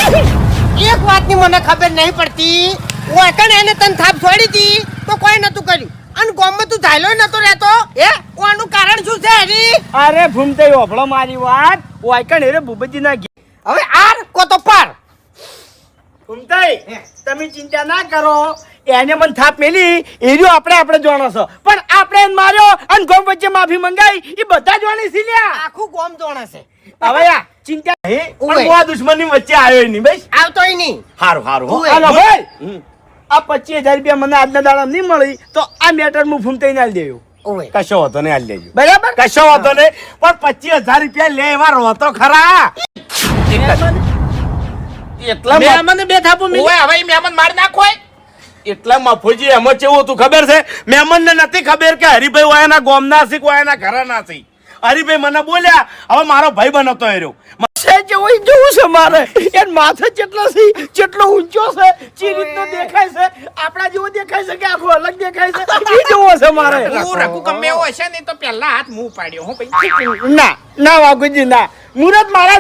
એક વાતની મને ખબર નહીં પડતી. ઓકણ એને તને થાપ છોડી હતી તો કોઈ નતું કર્યું અને ગામમાં તું ધાયલો નતો રહેતો ઓનું કારણ શું છે હરી? અરે ભૂમતે ઓભળો મારી વાત ઓયકણ એરે ભૂપતજી ના હવે આર કો તો પાર. ભૂમતે તમે ચિંતા ના કરો એને મને થાપ મેલી એર્યો આપણે જોણો છો પણ આપણે એને માર્યો અને ગોમ વચ્ચે માફી મંગાઈ એ બધા જોણી છે લ્યા આખું ગામ જોણે છે. હવે આ ચિંતા પણ આ દુશ્મની વચ્ચે આવ્યો નહીં ભાઈ આવતોય નહીં. હારું હાલો ભાઈ આ 25,000 રૂપિયા મને આજના દાડા નહીં મળી તો આ મેટર હું ભૂમતે ના દેવું ઓય કશો વાંધો નહીં હાલ લેજો બરાબર કશો વાંધો નહીં પણ 25,000 રૂપિયા લે એવા રહો તો ખરા એટલા મને બે થાપો મિલી ઓય હવે મહેમાન માર નાખો એટલા મફુજી એમાં કેવું હતું ખબર છે મહેમાન ને નથી ખબર કે હરિભાઈ વાયાના ગોમના છે વાયાના ઘરના છે હરિભાઈ મને બોલ્યા હવે મારો ભાઈ બનતો એર્યો જેવું જોવું છે મારે એ માથે કેટલો છે કેટલો ઊંચો છે ચી રીતનો દેખાય છે આપણા જેવો દેખાય છે કે આખો અલગ દેખાય છે ઈ જોવો છે મારે હું રઘુ ગમે એવો હશે ને તો પહેલા હાથ મું પાડ્યો હું ભાઈ. ના વાઘુજી ના મુરત મારા